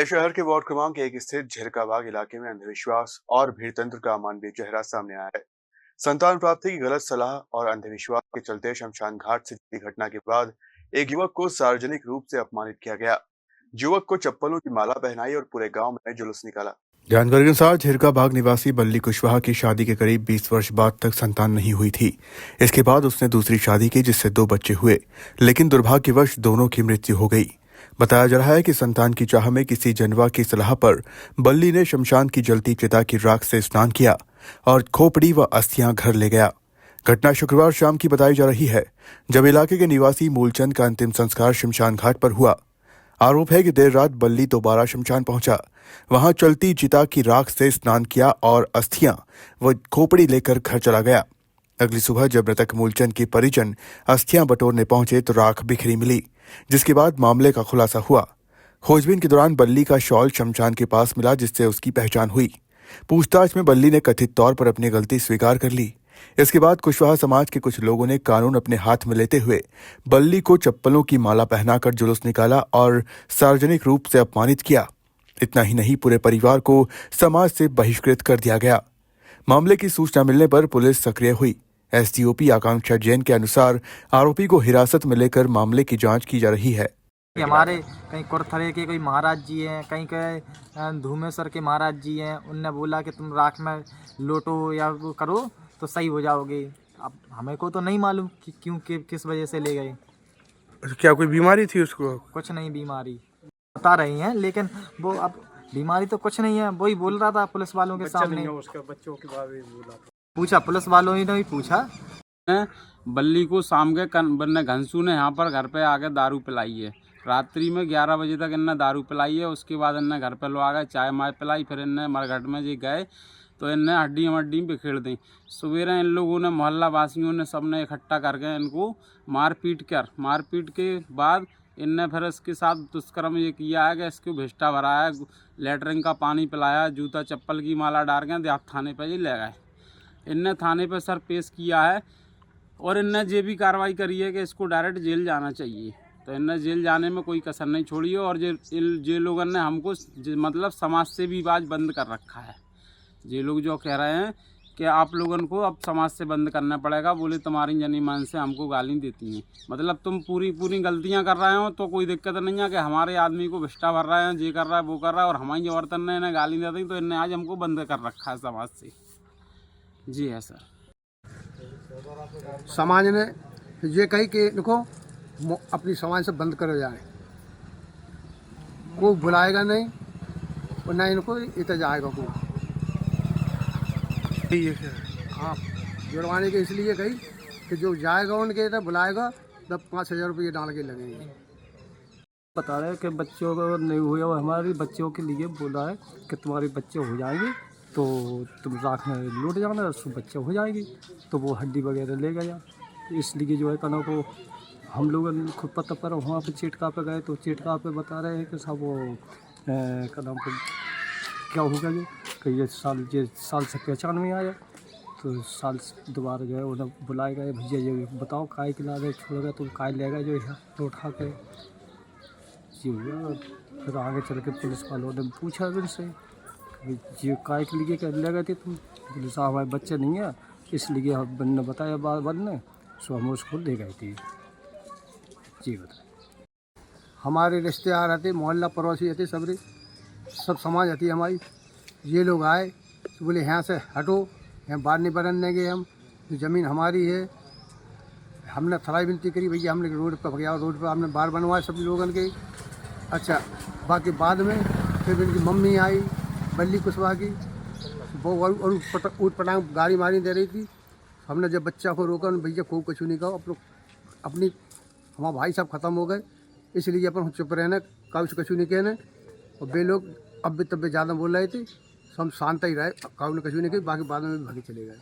नए शहर के वार्ड क्रमांक 1 स्थित झिरकाबाग इलाके में अंधविश्वास और भीड़तंत्र का अमानवीय चेहरा सामने आया है। संतान प्राप्ति की गलत सलाह और अंधविश्वास के चलते शमशान घाट से जुड़ी घटना के बाद एक युवक को सार्वजनिक रूप से अपमानित किया गया। युवक को चप्पलों की माला पहनाई और पूरे गांव में जुलूस निकाला। जानकारी के अनुसार झिरकाबाग निवासी बल्ली कुशवाहा की शादी के करीब 20 वर्ष बाद तक संतान नहीं हुई थी। इसके बाद उसने दूसरी शादी की जिससे 2 बच्चे हुए, लेकिन दुर्भाग्यवश दोनों की मृत्यु हो गई। बताया जा रहा है कि संतान की चाह में किसी जनवा की सलाह पर बल्ली ने शमशान की जलती चिता की राख से स्नान किया और खोपड़ी व अस्थियां घर ले गया। घटना शुक्रवार शाम की बताई जा रही है, जब इलाके के निवासी मूलचंद का अंतिम संस्कार शमशान घाट पर हुआ। आरोप है कि देर रात बल्ली दोबारा शमशान पहुंचा, वहां चलती चिता की राख से स्नान किया और अस्थियां व खोपड़ी लेकर घर चला गया। अगली सुबह जब मृतक मूलचंद के परिजन अस्थियां बटोरने पहुंचे तो राख बिखरी मिली, जिसके बाद मामले का खुलासा हुआ। खोजबीन के दौरान बल्ली का शॉल शमशान के पास मिला, जिससे उसकी पहचान हुई। पूछताछ में बल्ली ने कथित तौर पर अपनी गलती स्वीकार कर ली। इसके बाद कुशवाहा समाज के कुछ लोगों ने कानून अपने हाथ में लेते हुए बल्ली को चप्पलों की माला पहनाकर जुलूस निकाला और सार्वजनिक रूप से अपमानित किया। इतना ही नहीं, पूरे परिवार को समाज से बहिष्कृत कर दिया गया। मामले की सूचना मिलने पर पुलिस सक्रिय हुई। एसडीओपी आकांक्षा जैन के अनुसार आरोपी को हिरासत में लेकर मामले की जांच की जा रही है। हमारे कहीं कुरथरे के कोई महाराज जी हैं, कहीं के धूमेश्वर के महाराज जी हैं, उनने बोला कि तुम राख में लोटो या वो करो तो सही हो जाओगे। अब हमें को तो नहीं मालूम कि क्यों किस वजह से ले गए। क्या कोई बीमारी थी उसको? कुछ नहीं बीमारी बता रही हैं, लेकिन वो अब बीमारी तो कुछ नहीं है। वही बोल रहा था पुलिस वालों के सामने। उसका बच्चों के बारे में बोला था। पूछा पुलिस वालों ने भी पूछा। बल्ली को शाम के बन्ने घंसू ने यहाँ पर घर पे आके दारू पिलाई है। रात्रि में 11 बजे तक इनने दारू पिलाई है। उसके बाद इनने घर पे लो आ गए, चाय माय पिलाई, फिर इनने मरघट में जी गए तो इनने हड्डी मड्डी बिखेर दी। सवेरे इन लोगों ने, मोहल्ला वासियों ने, सबने इकट्ठा करके इनको मारपीट के बाद इनने फिर इसके साथ दुष्कर्म ये किया है कि इसको भिष्टा भराया, लेटरिन का पानी पिलाया, जूता चप्पल की माला डाल के देहात थाने पर ही ले गए। इनने थाने पर सर पेश किया है और इनने ये भी कार्रवाई करी है कि इसको डायरेक्ट जेल जाना चाहिए। तो इनने जेल जाने में कोई कसर नहीं छोड़ी है और जे लोगों ने हमको मतलब समाज से भी बात बंद कर रखा है। ये लोग जो कह रहे हैं कि आप लोगों को अब समाज से बंद करना पड़ेगा, बोले तुम्हारी जनी मान से हमको गाली देती हैं। मतलब तुम पूरी गलतियां कर रहे हो तो कोई दिक्कत नहीं है कि हमारे आदमी को भिष्टा भर रहे हैं, ये कर रहा है वो कर रहा है, और हमारी जबरतन ने इन्हें गाली दे दी तो इन्हें आज हमको बंद कर रखा है समाज से। जी है सर। समाज ने ये कही कि इनको अपनी समाज से बंद करो जाए, कोई बुलाएगा नहीं और ना इनको इतना जाएगा कोई। हाँ, जुर्माने के इसलिए कही कि जो जाएगा उनके इधर बुलाएगा तब 5,000 रुपये डाल के लगेंगे। बता रहे हैं कि बच्चों को नहीं हुआ, हमारे बच्चों के लिए बोला है कि तुम्हारे बच्चे हो जाएंगे तो तुम राख में लौट जाना, उसको बच्चे हो जाएंगे। तो वो हड्डी वगैरह ले गया। इसलिए जो है कना को हम लोग खुद पता पर वहाँ पे चेटका पे गए तो चेटका पे बता रहे हैं कि सब वो कदम को क्या होगा जो कि ये साल से पहचान में आया तो साल दोबारा जो है उन्हें बुलाए गए, भैया ये बताओ काय के ला गए, छोड़ गए तो काय ले गए जो है तो उठा के जी हुआ। फिर आगे चल के पुलिस वालों ने पूछा उनसे ये काय के लिए ले गए थे तुम? बोले साहब हमारे बच्चे नहीं है, इसलिए हमने बताया बाद ने, सो हम उसको ले गए थे। जी बताए। हमारे रिश्तेदार आते, मोहल्ला पड़ोसी आते, सब समाज आती हमारी। ये लोग आए तो बोले यहाँ से हटो, यहाँ बाहर नहीं बनने देंगे हम, तो ज़मीन हमारी है। हमने थलाई विनती करी, भैया हमने रोड पर भगया, रोड पर हमने बाहर बनवाए सब लोगों के। अच्छा, बाकी बाद में फिर इनकी मम्मी आई बल्ली कुशवाहा की, वो और ऊट पटांग गाड़ी मारी दे रही थी। हमने जब बच्चा को रोका, भैया खूब कुछ नहीं कहा, अपनी हमारे भाई साहब ख़त्म हो गए, इसलिए अपन चुप रहना, काउच कछु नहीं कहने। और वे लोग अब भी तब भी ज़्यादा बोल रहे थे, हम शांत ही रहे, काउ ने कछु नहीं कही, बाकी बाद में भी भागे चले गए।